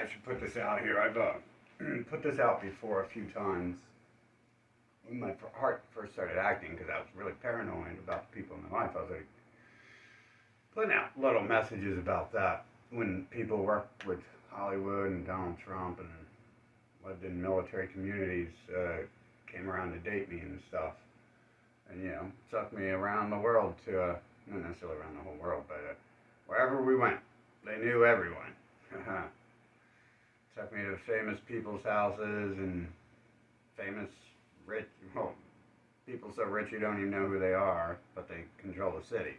I should put this out here. I've put this out before a few times. When my heart first started acting, because I was really paranoid about the people in my life, I was like putting out little messages about that when people worked with Hollywood and Donald Trump and lived in military communities, came around to date me and stuff. And, took me around the world to, not necessarily around the whole world, but wherever we went, they knew everyone. Took me to famous people's houses and famous rich, well, people so rich you don't even know who they are, but they control the city.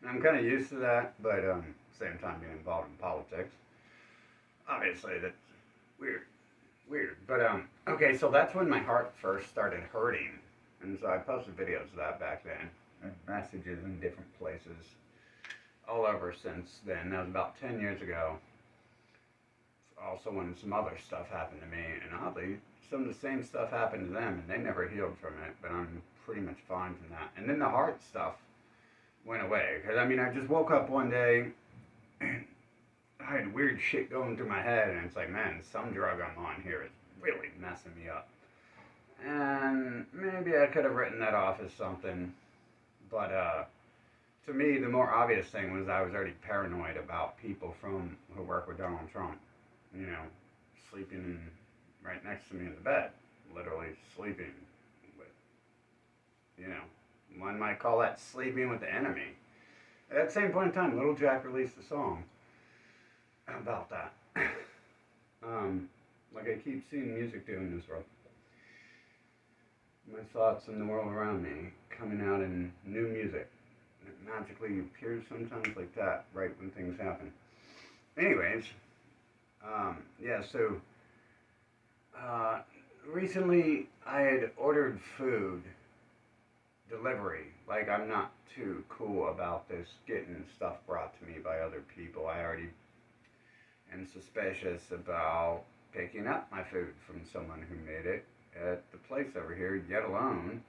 And I'm kind of used to that, but same time being involved in politics. Obviously, that's weird. But okay, so that's when my heart first started hurting, and so I posted videos of that back then, and messages in different places, all over since then. That was about 10 years ago. Also, when some other stuff happened to me, and oddly, some of the same stuff happened to them, and they never healed from it. But I'm pretty much fine from that. And then the heart stuff went away, because I just woke up one day. And I had weird shit going through my head, and it's like, man, some drug I'm on here is really messing me up. And maybe I could have written that off as something, but to me, the more obvious thing was I was already paranoid about people who work with Donald Trump, sleeping right next to me in the bed, literally sleeping with, one might call that sleeping with the enemy. At the same point in time, Little Jack released a song about that. Like I keep seeing music do in this world. My thoughts in the world around me coming out in new music. It magically appears sometimes like that, right when things happen. Anyways, so recently I had ordered food delivery. Like, I'm not too cool about this getting stuff brought to me by other people. I already am suspicious about picking up my food from someone who made it at the place over here, yet alone,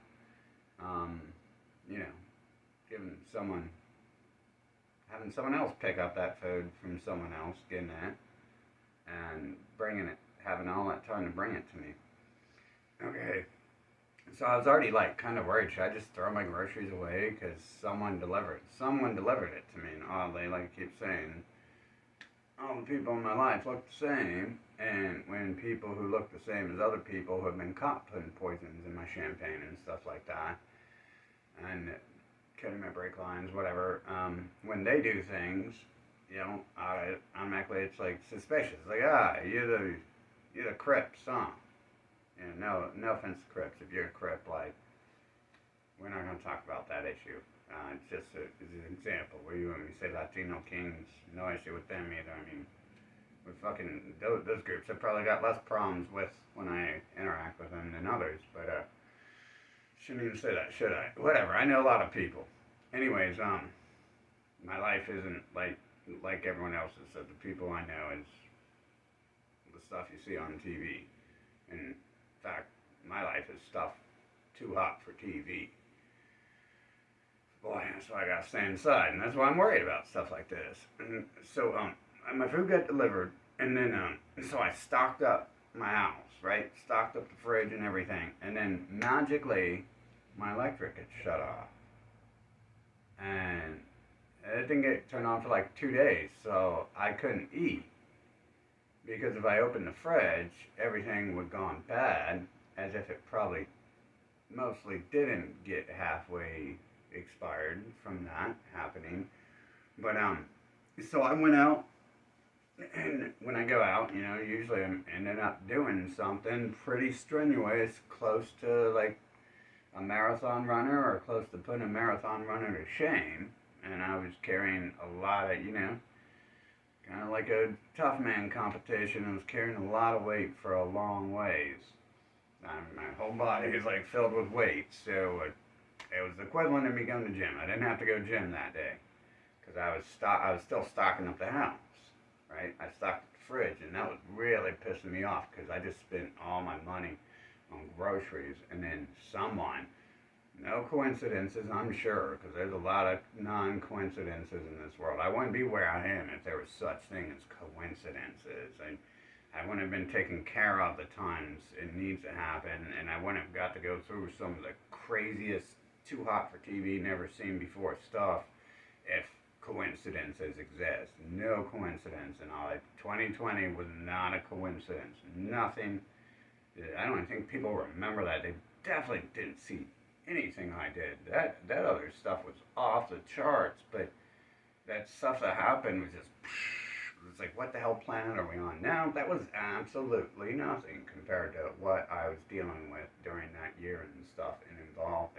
having someone else pick up that food from someone else, getting it, and bringing it, having all that time to bring it to me. Okay, so I was already kind of worried. Should I just throw my groceries away because someone delivered it to me? And oddly, like I keep saying, all the people in my life look the same, and when people who look the same as other people who have been caught putting poisons in my champagne and stuff like that, and cutting my brake lines, whatever, when they do things, automatically it's like suspicious. Like, you're the Crips, huh? No offense to Crips. If you're a Crip, we're not going to talk about that issue. It's just it's an example. When you say Latino Kings, no issue with them either. With fucking those groups, I've probably got less problems with when I interact with them than others. But shouldn't even say that, should I? Whatever. I know a lot of people. Anyways, my life isn't like everyone else's. So the people I know is the stuff you see on TV. In fact, my life is stuff too hot for TV. Boy, that's why I gotta stay inside, and that's why I'm worried about stuff like this. And so, my food got delivered, and then, so I stocked up my house, right? Stocked up the fridge and everything, and then magically, my electric gets shut off. And it didn't get turned on for 2 days, so I couldn't eat. Because if I opened the fridge, everything would gone bad, as if it probably mostly didn't get halfway expired from that happening. But so I went out, and when I go out, usually I'm ending up doing something pretty strenuous, close to a marathon runner, or close to putting a marathon runner to shame. And I was carrying a lot of, kind of like a tough man competition. I was carrying a lot of weight for a long ways. My whole body is filled with weight, so it was the equivalent of me going to the gym. I didn't have to go to the gym that day because I was still stocking up the house, right? I stocked the fridge, and that was really pissing me off because I just spent all my money on groceries, and then someone, no coincidences, I'm sure, because there's a lot of non-coincidences in this world. I wouldn't be where I am if there was such thing as coincidences. And I wouldn't have been taken care of the times it needs to happen, and I wouldn't have got to go through some of the craziest, too hot for TV, never seen before stuff if coincidences exist. No coincidence in all. 2020 was not a coincidence. Nothing. I don't even think people remember that. They definitely didn't see anything I did. That other stuff was off the charts, but that stuff that happened was just. It was like, what the hell planet are we on now? That was absolutely nothing compared to what I was dealing with during that year and stuff and involved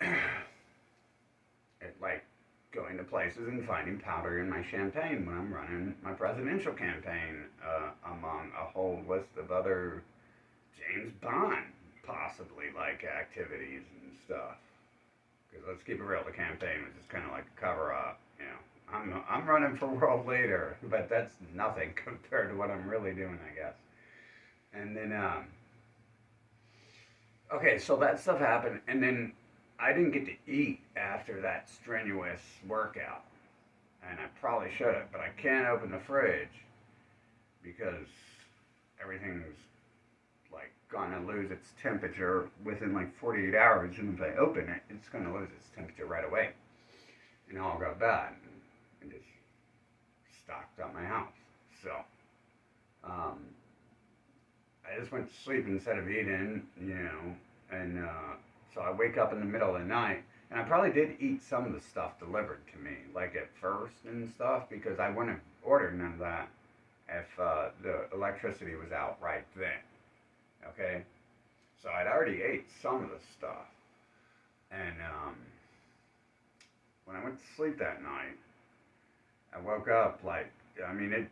in. It, like going to places and finding powder in my champagne when I'm running my presidential campaign, among a whole list of other James Bond possibly like activities and stuff. Because let's keep it real, the campaign was just kind of like a cover up, you know. I'm running for world leader, but that's nothing compared to what I'm really doing, I guess. And then, okay, so that stuff happened, and then I didn't get to eat after that strenuous workout. And I probably should have, but I can't open the fridge because everything's like gonna lose its temperature within like 48 hours. And if I open it, it's gonna lose its temperature right away. And all got bad. And just stocked up my house. So, um, I just went to sleep instead of eating, you know, and so I wake up in the middle of the night, and I probably did eat some of the stuff delivered to me, like at first and stuff, because I wouldn't have ordered none of that if the electricity was out right then, okay? So I'd already ate some of the stuff, and when I went to sleep that night, I woke up like, I mean, it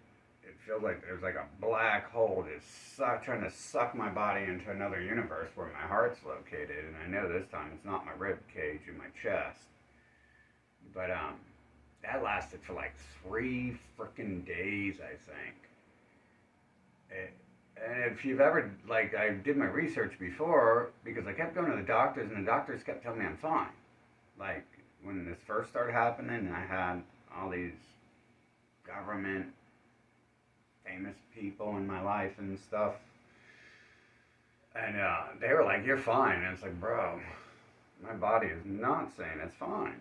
feels like there's like a black hole just trying to suck my body into another universe where my heart's located. And I know this time it's not my rib cage in my chest. But that lasted for like 3 freaking days, I think. And if you've ever, like, I did my research before because I kept going to the doctors and the doctors kept telling me I'm fine. Like, when this first started happening, I had all these government famous people in my life and stuff. And they were like, you're fine. And it's like, bro, my body is not saying it's fine.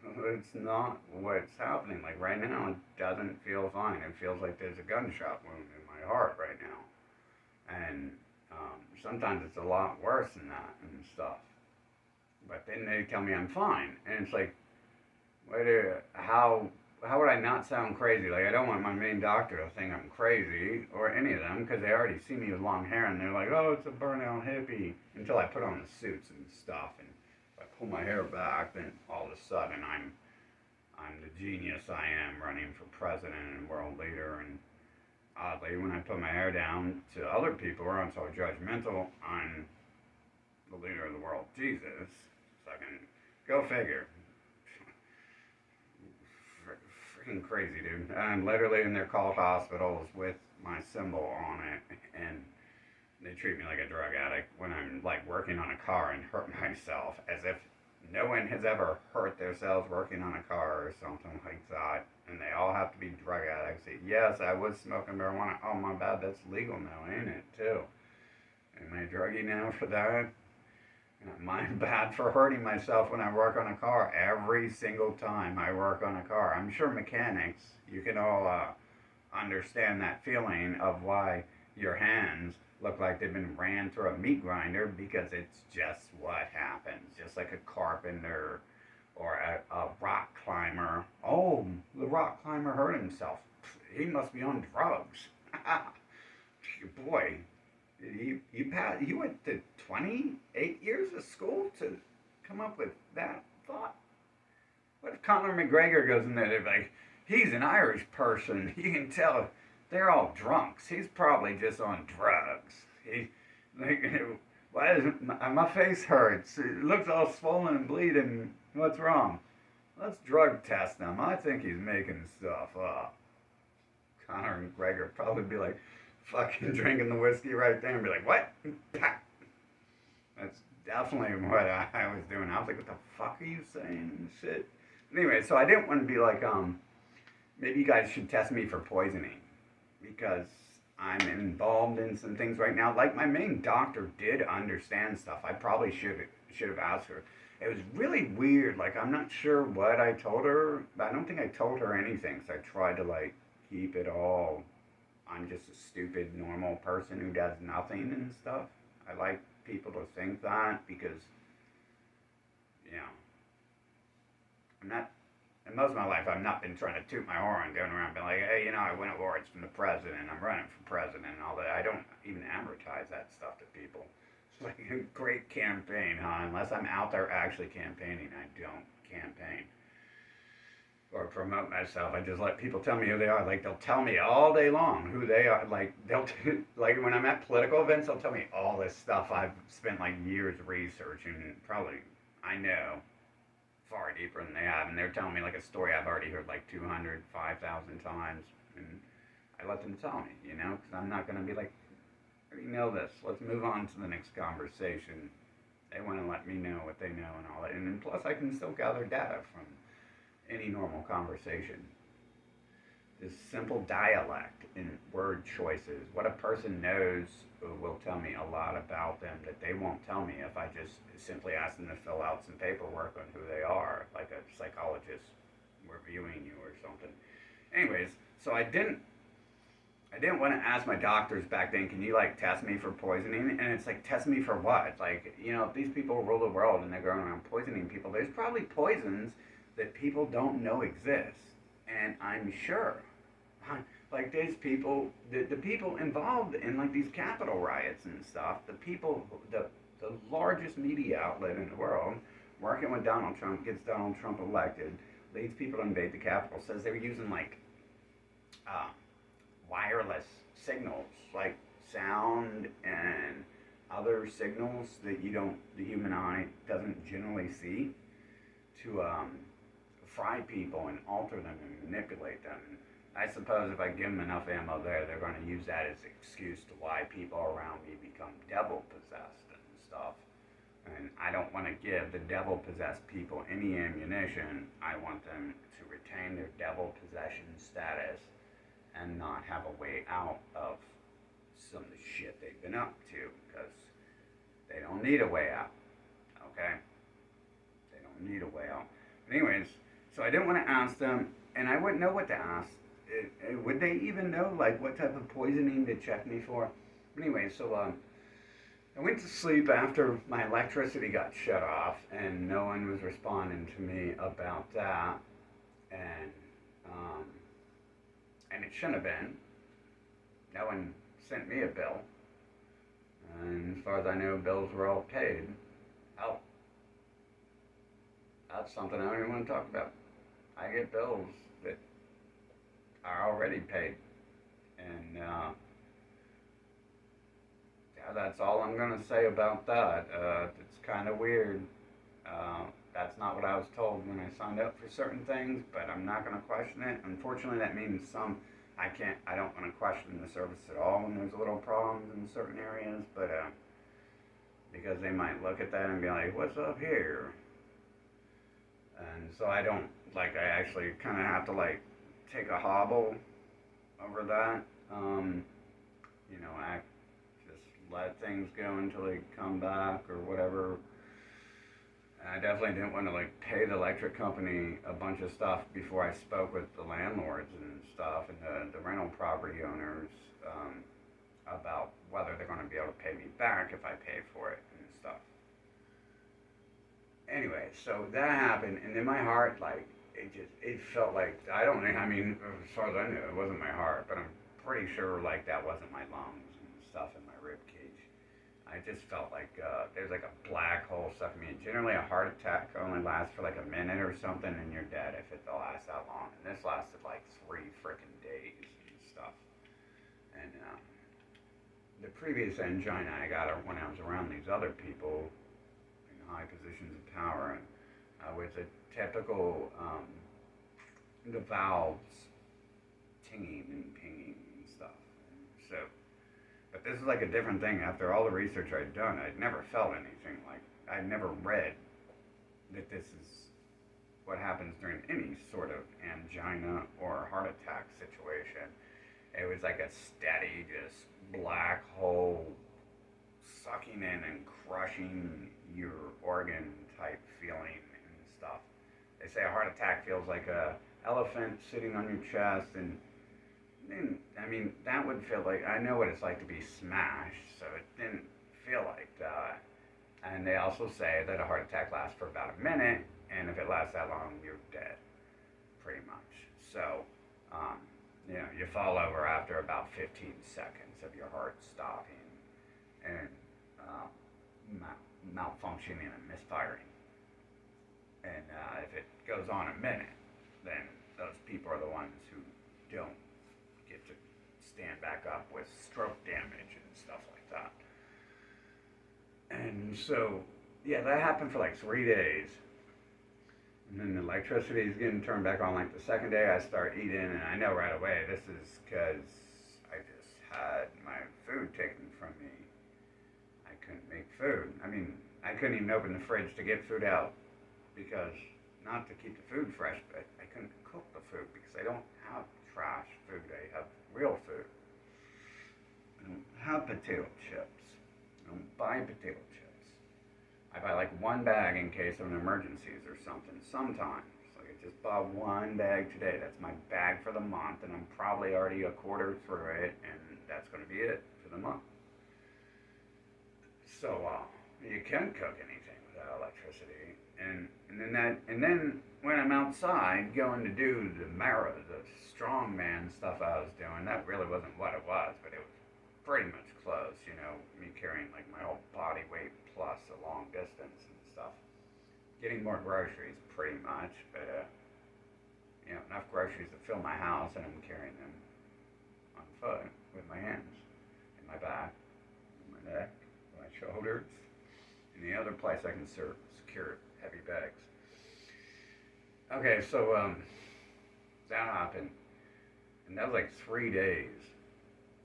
It's not what's happening. Like right now, it doesn't feel fine. It feels like there's a gunshot wound in my heart right now. And sometimes it's a lot worse than that and stuff. But then they tell me I'm fine. And it's like, how would I not sound crazy? Like, I don't want my main doctor to think I'm crazy, or any of them, because they already see me with long hair, and they're like, oh, it's a burnout hippie, until I put on the suits and stuff, and if I pull my hair back, then all of a sudden I'm the genius I am, running for president and world leader, and oddly, when I put my hair down to other people who aren't so judgmental, I'm the leader of the world, Jesus, so I can, go figure. Freaking crazy, dude. I'm literally in their call hospitals with my symbol on it, and they treat me like a drug addict when I'm like working on a car and hurt myself, as if no one has ever hurt themselves working on a car or something like that, and they all have to be drug addicts. Yes, I was smoking marijuana. Oh my bad, that's legal now, ain't it, too? Am I druggy now for that? Am I bad for hurting myself when I work on a car? Every single time I work on a car. I'm sure mechanics, you can all understand that feeling of why your hands look like they've been ran through a meat grinder, because it's just what happens. Just like a carpenter or a rock climber. Oh, the rock climber hurt himself. He must be on drugs. Boy, you went to 28 years of school to come up with that thought? What if Conor McGregor goes in there, they're like, he's an Irish person, you can tell they're all drunks, he's probably just on drugs. Like, why does my face hurts, it looks all swollen and bleeding, what's wrong? Let's drug test him, I think he's making stuff up. Conor McGregor probably be like, fucking drinking the whiskey right there and be like, what? That's definitely what I was doing. I was like, what the fuck are you saying and shit? Anyway, so I didn't want to be like, maybe you guys should test me for poisoning. because I'm involved in some things right now. Like my main doctor did understand stuff. I probably should have asked her. It was really weird. Like I'm not sure what I told her. But I don't think I told her anything. So I tried to like keep it all. I'm just a stupid normal person who does nothing and stuff. I like people to think that because you know I'm not and most of my life, I've not been trying to toot my horn, going around being like, hey, I win awards from the president, I'm running for president, and all that. I don't even advertise that stuff to people. It's like a great campaign, huh? Unless I'm out there actually campaigning, I don't campaign or promote myself. I just let people tell me who they are. Like they'll tell me all day long who they are. Like like when I'm at political events, they'll tell me all this stuff I've spent like years researching. Probably I know far deeper than they have, and they're telling me like a story I've already heard like 200, 5,000 times, and I let them tell me, because I'm not going to be like, I already know this. Let's move on to the next conversation. They want to let me know what they know and all that, and plus I can still gather data from any normal conversation. This simple dialect and word choices, what a person knows will tell me a lot about them that they won't tell me if I just simply ask them to fill out some paperwork on who they are, like a psychologist reviewing you or something. Anyways, so I didn't want to ask my doctors back then, can you like test me for poisoning? And it's like, test me for what? Like, if these people rule the world and they're going around poisoning people, there's probably poisons that people don't know exist. And I'm sure like these people, the people involved in like these Capitol riots and stuff, the largest media outlet in the world, working with Donald Trump, gets Donald Trump elected, leads people to invade the Capitol, says they were using like uh, wireless signals, like sound and other signals that the human eye doesn't generally see, to fry people and alter them and manipulate them. I suppose if I give them enough ammo there, they're going to use that as an excuse to why people around me become devil possessed and stuff. And I don't want to give the devil possessed people any ammunition. I want them to retain their devil possession status and not have a way out of some of the shit they've been up to, because they don't need a way out. Okay? They don't need a way out. But anyways, so I didn't want to ask them, and I wouldn't know what to ask. Would they even know like what type of poisoning to check me for? But anyway, so I went to sleep after my electricity got shut off, and no one was responding to me about that, and um, and it shouldn't have been. No one sent me a bill, and as far as I know, bills were all paid. Oh, that's something I don't even want to talk about. I get bills that are already paid, and yeah, that's all I'm gonna say about that. It's kind of weird. That's not what I was told when I signed up for certain things, but I'm not gonna question it. Unfortunately, that means I don't want to question the service at all when there's little problems in certain areas, but because they might look at that and be like, "What's up here?" And so I don't I actually kind of have to take a hobble over that. I just let things go until they come back or whatever. And I definitely didn't want to pay the electric company a bunch of stuff before I spoke with the landlords and stuff and the rental property owners about whether they're going to be able to pay me back if I pay for it and stuff. Anyway, so that happened, and in my heart, it felt like, I don't know, I mean, as far as I knew, it wasn't my heart, but I'm pretty sure that wasn't my lungs and stuff in my rib cage. I just felt like there's a black hole stuck in me. Generally, a heart attack only lasts for a minute or something, and you're dead if it lasts that long. And this lasted 3 freaking days and stuff. And the previous angina I got when I was around these other people in high positions of power, and was a typical the valves tinging and pinging and stuff. So. But this is a different thing. After all the research I'd done, I'd never felt anything I'd never read that this is what happens during any sort of angina or heart attack situation. It was like a steady, just black hole sucking in and crushing your organ type feeling and stuff. They say a heart attack feels like a elephant sitting on your chest, and I mean that would feel like, I know what it's like to be smashed, so it didn't feel like that. And they also say that a heart attack lasts for about a minute, and if it lasts that long, you're dead, pretty much. So, um, you fall over after about 15 seconds of your heart stopping and uh, malfunctioning and misfiring. And if it goes on a minute, then those people are the ones who don't get to stand back up with stroke damage and stuff like that. And so, yeah, that happened for like 3 days. And then the electricity is getting turned back on like the second day. I start eating, and I know right away this is because I just had my food taken from me. I couldn't make food. I mean, I couldn't even open the fridge to get food out because, not to keep the food fresh, but I couldn't cook the food because I don't have trash food. I have real food. I don't have potato chips. I don't buy potato chips. I buy like one bag in case of an emergencies or something sometimes. Like I just bought one bag today. That's my bag for the month, and I'm probably already a quarter through it, and that's going to be it for the month. So you can cook anything without electricity, and then when I'm outside going to do the strongman stuff I was doing, that really wasn't what it was, but it was pretty much close. Me carrying like my whole body weight plus a long distance and stuff. Getting more groceries, pretty much, but enough groceries to fill my house, and I'm carrying them on foot with my hands, in my back, in my neck, my shoulders, and the other place I can secure heavy bags. Okay, so that happened, and that was like 3 days.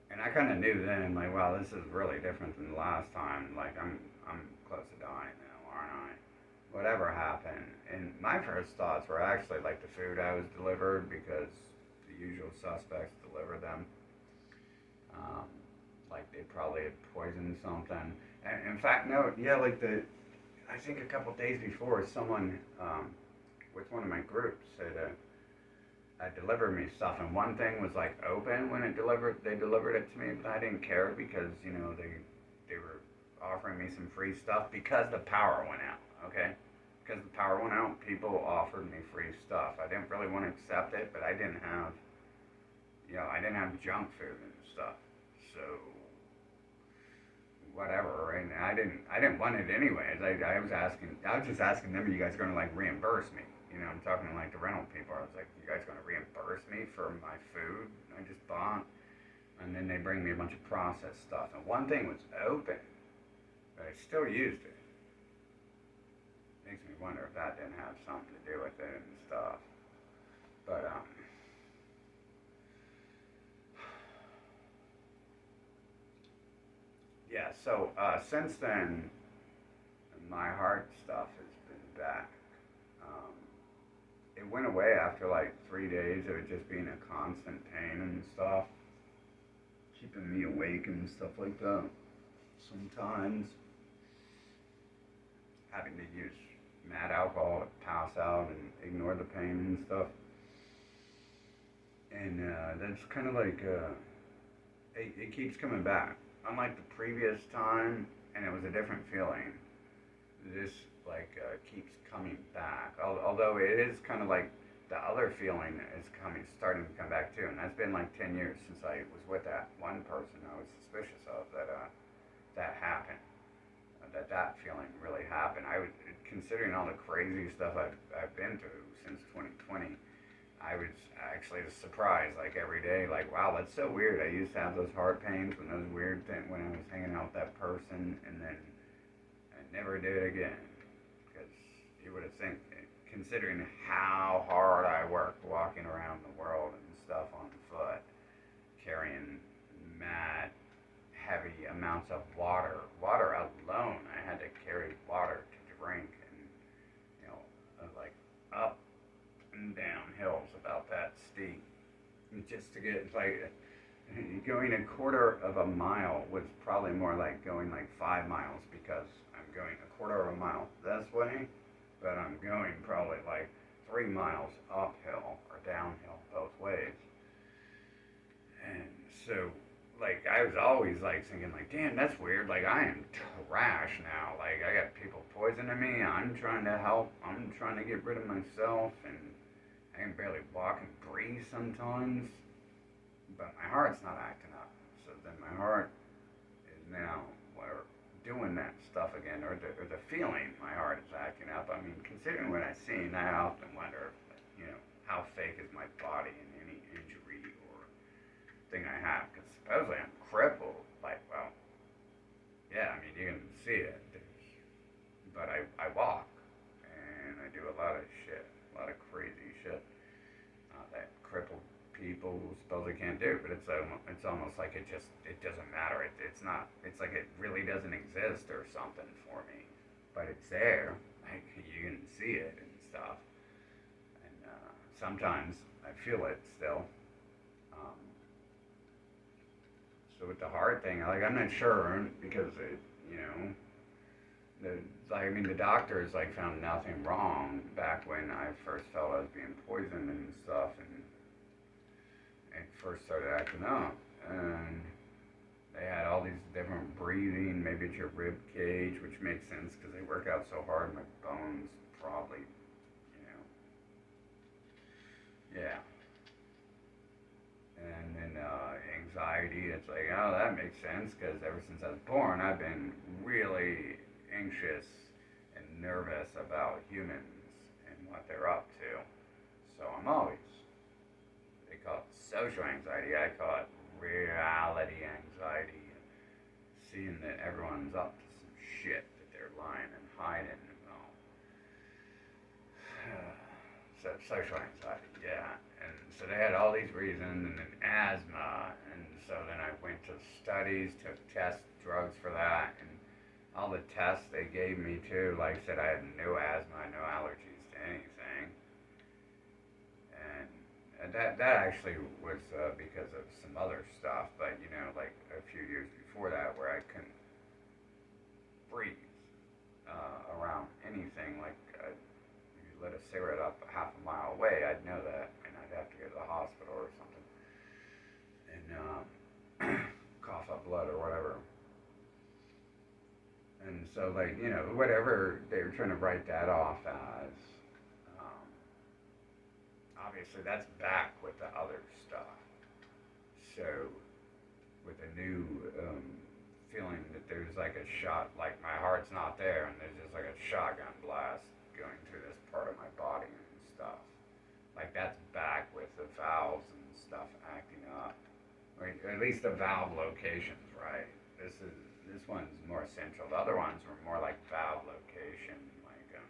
And I kind of knew then, like, wow, this is really different than the last time. Like, I'm close to dying now, aren't I? Whatever happened. And my first thoughts were actually like the food I was delivered, because the usual suspects deliver them. Like they probably had poisoned something. And in fact, no, yeah, I think a couple days before, someone with one of my groups had delivered me stuff, and one thing was like open when they delivered it to me, but I didn't care because they were offering me some free stuff because the power went out. Okay, because the power went out, people offered me free stuff. I didn't really want to accept it, but I didn't have junk food and stuff, so whatever. And I didn't want it anyways. I was just asking them, are you guys going to like reimburse me? I'm talking to like the rental people. I was like, you guys going to reimburse me for my food I just bought? And then they bring me a bunch of processed stuff. And one thing was open, but I still used it. Makes me wonder if that didn't have something to do with it and stuff. But, yeah, so since then, my heart stuff has been back. It went away after like 3 days of it just being a constant pain and stuff, keeping me awake and stuff like that. Sometimes having to use mad alcohol to pass out and ignore the pain and stuff. And that's kind of like, it keeps coming back. Unlike the previous time, and it was a different feeling, this keeps coming back. Although it is kind of like the other feeling is starting to come back too. And that's been like 10 years since I was with that one person I was suspicious of that happened. That feeling really happened. I was considering all the crazy stuff I've been through since 2020. I was actually surprised, like every day, like, wow, that's so weird. I used to have those heart pains when those weird things when I was hanging out with that person, and then I never did it again. Because you would have think, considering how hard I worked walking around the world and stuff on foot, carrying mad, heavy amounts of water. Water alone, I had to carry water to drink, and like up and down hills about that steep, just to get going a quarter of a mile was probably more like going like 5 miles because I'm going a quarter of a mile this way, but I'm going probably like 3 miles uphill or downhill both ways. And so, like, I was always like thinking, like, damn, that's weird. Like, I am trash now. Like, I got people poisoning me. I'm trying to help. I'm trying to get rid of myself, and I can barely walk and breathe sometimes. But my heart's not acting up. So then my heart is now doing that stuff again, or the feeling my heart is acting up. I mean, considering what I've seen, I often wonder, how fake is my body in any injury or thing I have? Because supposedly I'm crippled. Like, well, yeah, I mean, you can see it. But I walk, and I do a lot of shit, a lot of crazy shit that crippled people supposedly can't do. But it's almost like it doesn't matter. It's not. It's like it really doesn't exist or something for me. But it's there. Like you can see it and stuff. And sometimes I feel it still. Um, so with the heart thing, like I'm not sure because you know, I mean, the doctors like found nothing wrong back when I first felt I was being poisoned and stuff, and it first started acting up, and they had all these different breathing. Maybe it's your rib cage, which makes sense because they work out so hard. My bones probably, yeah. And then anxiety. It's like, oh, that makes sense because ever since I was born, I've been really anxious and nervous about humans and what they're up to. So I'm always, they call it social anxiety. I call it reality anxiety. Seeing that everyone's up to some shit that they're lying and hiding. And all. So social anxiety, yeah. And so they had all these reasons, and then asthma, and so then I went to studies, took tests, drugs for that, and all the tests they gave me too, like said I had no asthma, no allergies to anything, and that actually was because of some other stuff, but like a few years before that, where I couldn't breathe around anything, like you lit a cigarette up half a mile away, I'd know that, and I'd have to go to the hospital or something, and cough up blood or whatever. And so, like, whatever they were trying to write that off as, um, obviously that's back with the other stuff. So, with a new feeling that there's like a shot, like my heart's not there, and there's just like a shotgun blast going through this part of my body and stuff. Like that's back with the valves and stuff acting up. Or at least the valve locations, right? This one's more central. The other ones were more like valve location, like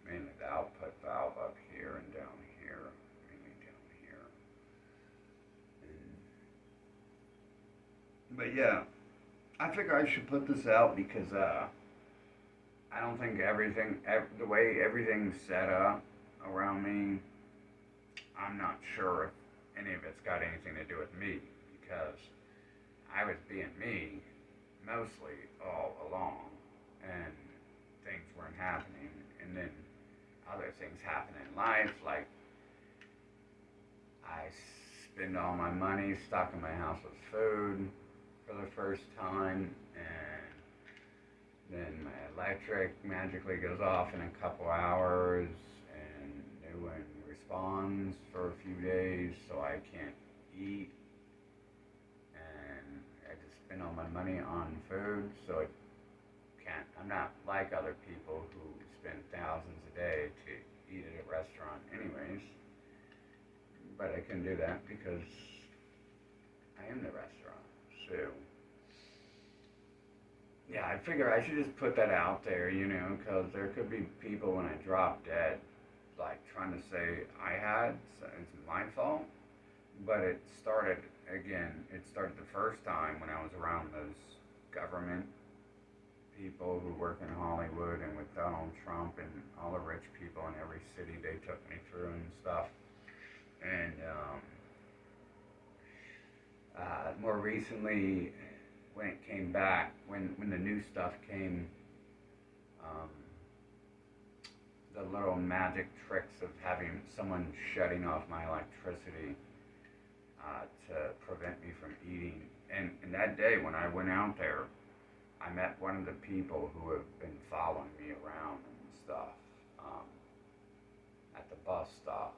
mainly the output valve up here and down here, mainly down here. But yeah, I figure I should put this out because I don't think the way everything's set up around me, I'm not sure if any of it's got anything to do with me because I was being me mostly all along and things weren't happening, and then other things happen in life, like I spend all my money stocking my house with food for the first time, and then my electric magically goes off in a couple hours, and no one responds for a few days, so I can't eat, and I just spend all my money on food, so I'm not like other people who spend thousands a day to eat at a restaurant anyways, but I can do that because I am the restaurant, so yeah, I figure I should just put that out there, because there could be people when I drop dead, like trying to say so it's my fault, but it started the first time when I was around those government people who work in Hollywood and with Donald Trump and all the rich people in every city they took me through and stuff. And more recently, when it came back, when the new stuff came, um, the little magic tricks of having someone shutting off my electricity to prevent me from eating. And that day when I went out there, I met one of the people who have been following me around and stuff um, at the bus stop.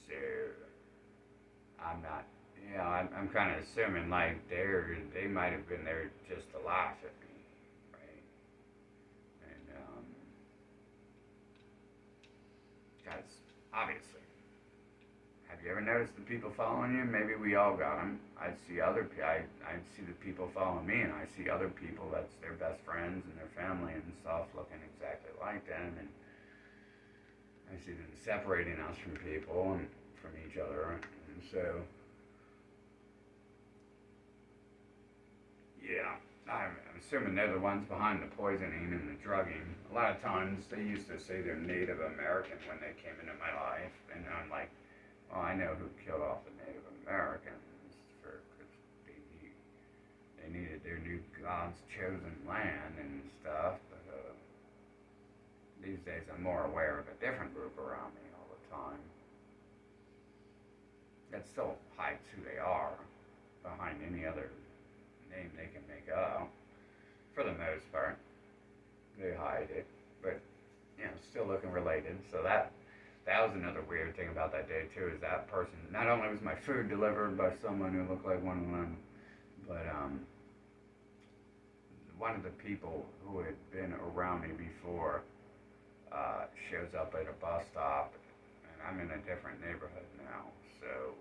So I'm not, I'm kind of assuming like they might have been there just to laugh at me, right? And guys, obviously. Have you ever noticed the people following you? Maybe we all got them. I see I see the people following me, and I see other people that's their best friends and their family and stuff looking exactly like them, and I see them separating us from people and from each other, and so yeah, I'm assuming they're the ones behind the poisoning and the drugging. A lot of times they used to say they're Native American when they came into my life, and I'm like, well, I know who killed off the Native Americans because they needed their new God's chosen land and stuff. But these days, I'm more aware of a different group around me all the time that still hides who they are behind any other name they can make up. For the most part, they hide it, but still looking related. So that was another weird thing about that day too, is that person, not only was my food delivered by someone who looked like one of them, but one of the people who had been around me before shows up at a bus stop, and I'm in a different neighborhood now, so,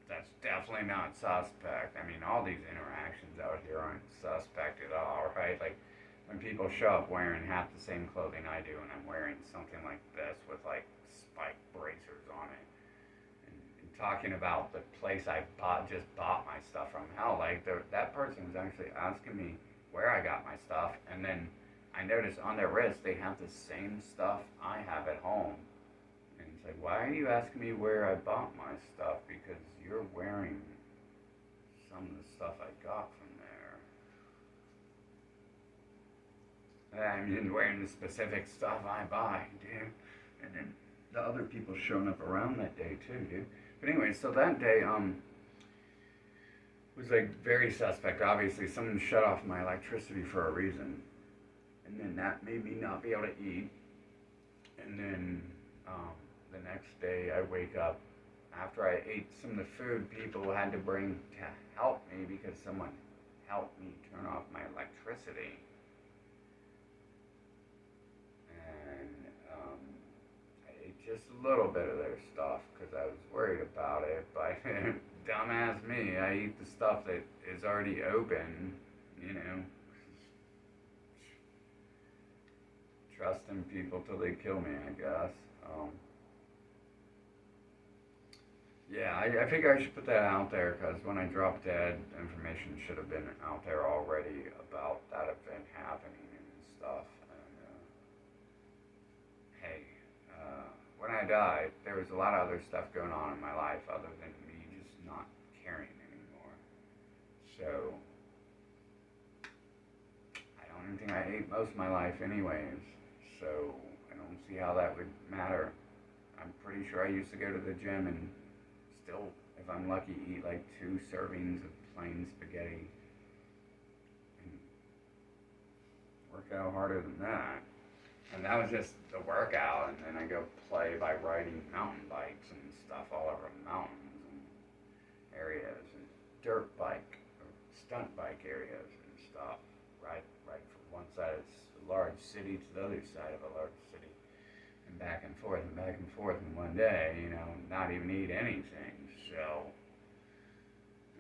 that's definitely not suspect. I mean, all these interactions out here aren't suspect at all, right? Like, when people show up wearing half the same clothing I do, and I'm wearing something like this with like spike bracers on it, and talking about the place I just bought my stuff from, hell, like that person was actually asking me where I got my stuff, and then I noticed on their wrist they have the same stuff I have at home, and it's like, why are you asking me where I bought my stuff? Because you're wearing some of the stuff I got from there. I mean, wearing the specific stuff I buy, dude. And then the other people showing up around that day too, dude. But anyway, so that day, was like very suspect. Obviously, someone shut off my electricity for a reason. And then that made me not be able to eat. And then, the next day I wake up, after I ate some of the food people had to bring to help me because someone helped me turn off my electricity. Just a little bit of their stuff because I was worried about it, but dumbass me, I eat the stuff that is already open, trusting people till they kill me, I guess. I figure I should put that out there because when I drop dead, information should have been out there already about that event happening and stuff. When I died, there was a lot of other stuff going on in my life other than me just not caring anymore. So, I don't even think I ate most of my life anyways. So, I don't see how that would matter. I'm pretty sure I used to go to the gym and still, if I'm lucky, eat like 2 servings of plain spaghetti and work out harder than that. And that was just the workout, and then I go play by riding mountain bikes and stuff all over mountains and areas, and dirt bike, or stunt bike areas and stuff. Ride from one side of a large city to the other side of a large city, and back and forth in one day, not even eat anything. So,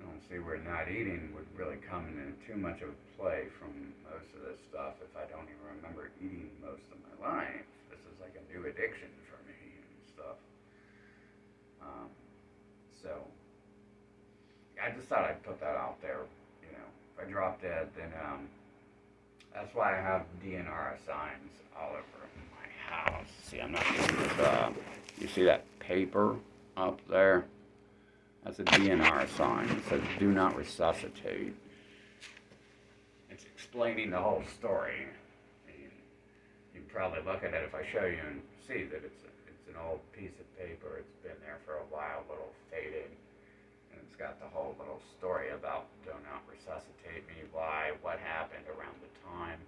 I don't see where not eating would really come into too much of play from most of this stuff if I don't even remember eating most of my life. This is like a new addiction for me and stuff. So, I just thought I'd put that out there. If I drop dead, then that's why I have DNR signs all over my house. See, I'm not using this. You see that paper up there? That's a DNR sign. It says "Do not resuscitate." It's explaining the whole story. You can probably look at it if I show you and see that it's an old piece of paper. It's been there for a while, a little faded, and it's got the whole little story about "Do not resuscitate me," why, what happened around the time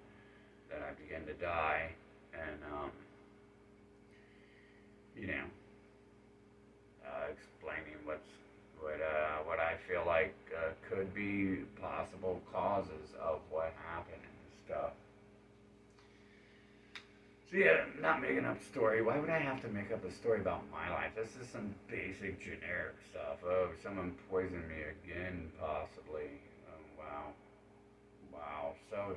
that I began to die, and you know, explaining what I feel like could be possible causes of what happened and stuff. So yeah, not making up a story. Why would I have to make up a story about my life? This is some basic generic stuff. Oh, someone poisoned me again, possibly. Oh, wow. Wow. So,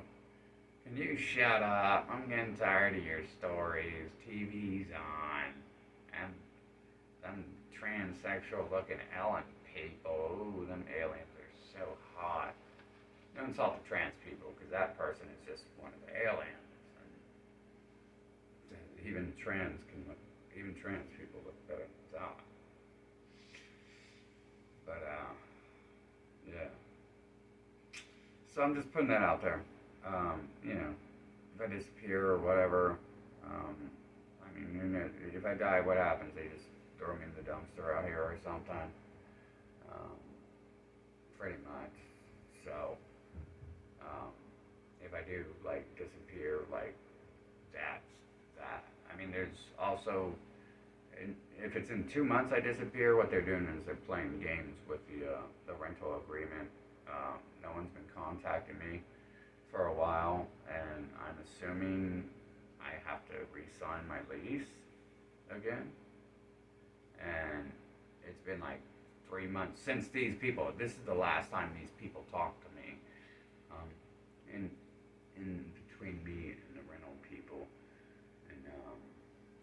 can you shut up? I'm getting tired of your stories. TV's on. And them transsexual looking Ellen people. Ooh, them aliens are so hot. Don't insult the trans people, because that person is just one of the aliens. Even trans people look better than that. But yeah. So I'm just putting that out there. You know, if I disappear or whatever, I mean, you know, if I die, what happens? They just throw me in the dumpster out here or something. Pretty much. So, if I do like disappear, like that's that. I mean, there's also, if it's in 2 months I disappear, what they're doing is they're playing games with the rental agreement. No one's been contacting me for a while, and I'm assuming I have to re-sign my lease again. And it's been like 3 months since these people. This is the last time these people talked to me. In between me and the rental people.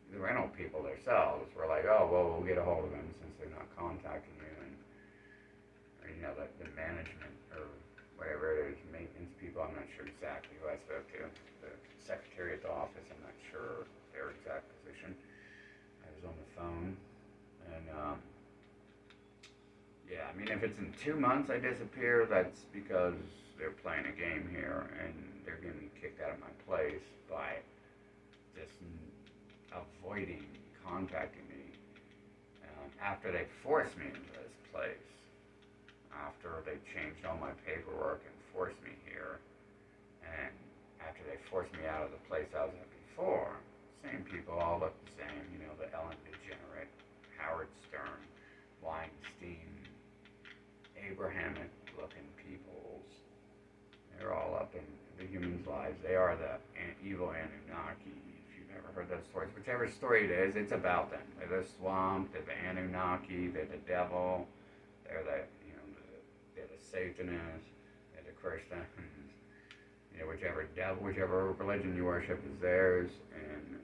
The rental people themselves were like, oh, well, we'll get a hold of them since they're not contacting you. And, or, you know, the management or whatever it is, maintenance people, I'm not sure exactly who I spoke to. The secretary at the office, I'm not sure their exact position. I was on the phone. And, yeah, I mean, if it's in 2 months I disappear, that's because they're playing a game here and they're getting me kicked out of my place by just avoiding contacting me after they forced me into this place, after they changed all my paperwork and forced me here, and after they forced me out of the place I was at before. Same people all look the same, you know, the Ellen DeGenerate, Howard Stern, Weinstein, Abrahamic looking peoples. They're all up in the humans' lives. They are the evil Anunnaki. Ever heard those stories? Whichever story it is, it's about them. They're the swamp, they're the Anunnaki, they're the devil, they're the, you know, they're the Satanists, they're the Christians. You know, whichever religion you worship is theirs, and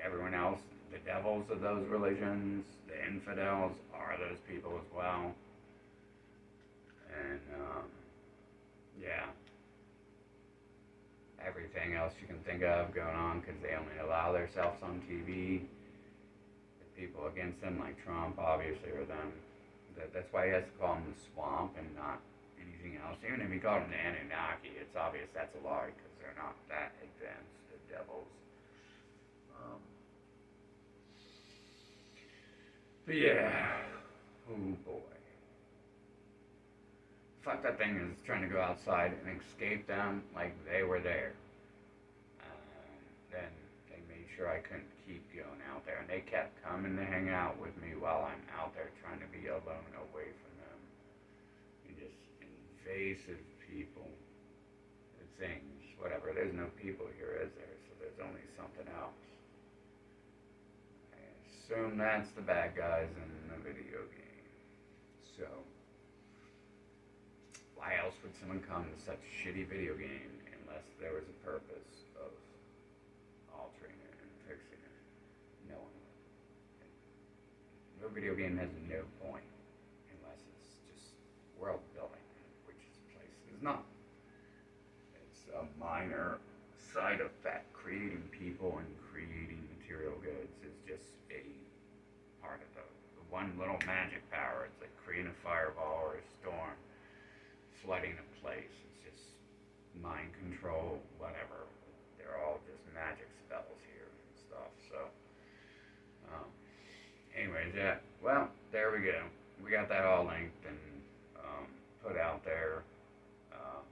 everyone else, the devils of those religions, the infidels are those people as well. And yeah. Everything else you can think of going on because they only allow themselves on TV. The people against them, like Trump, obviously, are them. That's why he has to call them the swamp and not anything else. Even if he called them the Anunnaki, it's obvious that's a lie because they're not that advanced, the devils. But yeah, oh boy. Fuck, that thing is trying to go outside and escape them like they were there. Then they made sure I couldn't keep going out there, and they kept coming to hang out with me while I'm out there trying to be alone away from them. And just invasive people, things, whatever. There's no people here, is there? So there's only something else. I assume that's the bad guys in the video game. So why else would someone come to such a shitty video game unless there was a purpose of altering it and fixing it? No one would. No video game has no point unless it's just world building, which this place is not. It's a minor side effect. Creating people and creating material goods is just a part of the one little magic power. It's like creating fireball or a storm flooding a place. It's just mind control, whatever. They're all just magic spells here and stuff. So, um, anyways, yeah. Well, there we go. We got that all linked and put out there. Uh,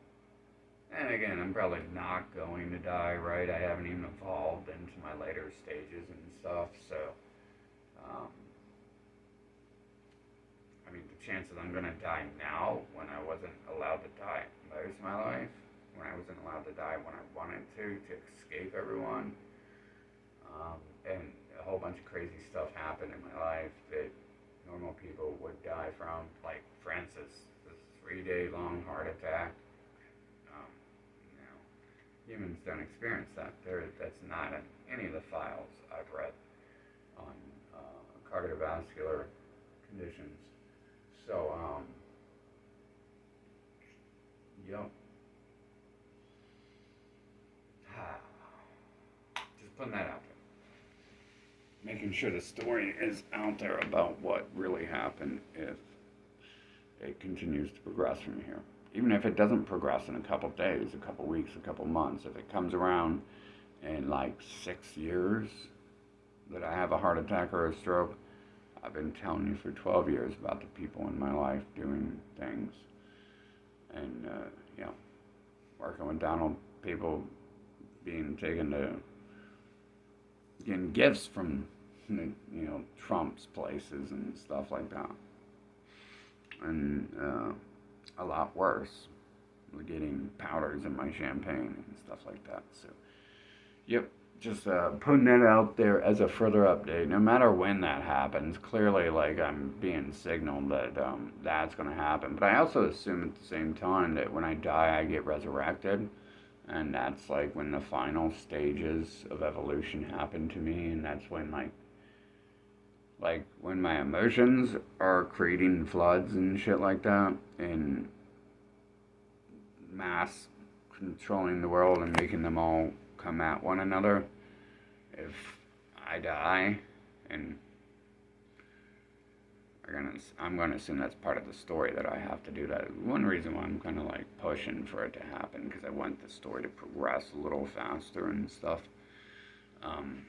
and again, I'm probably not going to die, right? I haven't even evolved into my later stages and stuff. So, um, I mean, the chances I'm going to die now when I wasn't allowed to die most of my life, when I wasn't allowed to die when I wanted to escape everyone, and a whole bunch of crazy stuff happened in my life that normal people would die from, like Francis, this 3-day-long heart attack. Um, you know, humans don't experience that. That's not in any of the files I've read on cardiovascular conditions. So, yep. Just putting that out there. Making sure the story is out there about what really happened if it continues to progress from here. Even if it doesn't progress in a couple days, a couple weeks, a couple months, if it comes around in like 6 years that I have a heart attack or a stroke, I've been telling you for 12 years about the people in my life doing things. And, working with Donald, people being taken to getting gifts from, Trump's places and stuff like that. And a lot worse, getting powders in my champagne and stuff like that. So, yep, just putting that out there as a further update. No matter when that happens, clearly, like, I'm being signaled that that's going to happen. But I also assume at the same time that when I die, I get resurrected. And that's, like, when the final stages of evolution happen to me. And that's when, when my emotions are creating floods and shit like that. And mass controlling the world and making them all come at one another. If I die, and I'm gonna assume that's part of the story that I have to do that. One reason why I'm kind of like pushing for it to happen, because I want the story to progress a little faster and stuff. I'm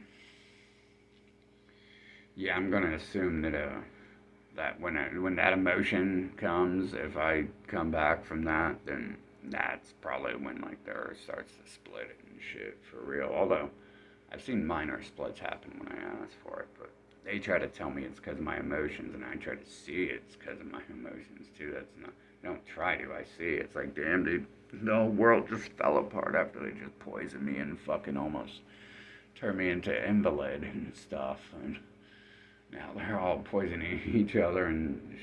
gonna assume that when that emotion comes, if I come back from that, then that's probably when like the earth starts to split and shit for real. Although I've seen minor splits happen when I ask for it, but they try to tell me it's because of my emotions, and I try to see it's because of my emotions too. That's not. I don't try to. I see it. It's like, damn, dude, the whole world just fell apart after they just poisoned me and fucking almost turned me into invalid and stuff. And now they're all poisoning each other and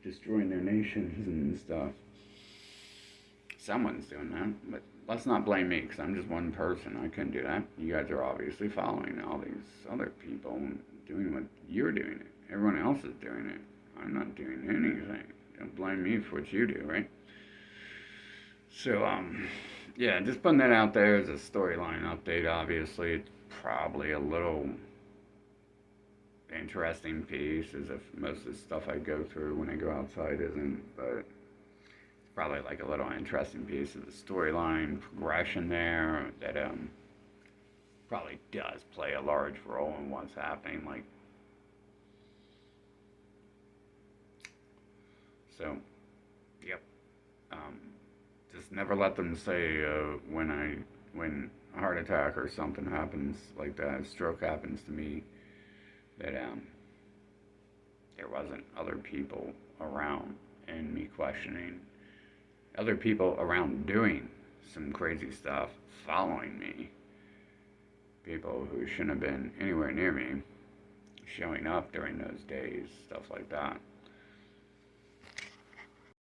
destroying their nations and stuff. Someone's doing that, but let's not blame me, because I'm just one person. I couldn't do that. You guys are obviously following all these other people and doing what you're doing. Everyone else is doing it. I'm not doing anything. Don't blame me for what you do, right? So, just putting that out there as a storyline update. Obviously, it's probably a little interesting piece, as if most of the stuff I go through when I go outside isn't, but probably like a little interesting piece of the storyline progression there that probably does play a large role in what's happening. Just never let them say when a heart attack or something happens like that, a stroke happens to me, that there wasn't other people around and me questioning. Other people around doing some crazy stuff, following me. People who shouldn't have been anywhere near me, showing up during those days, stuff like that.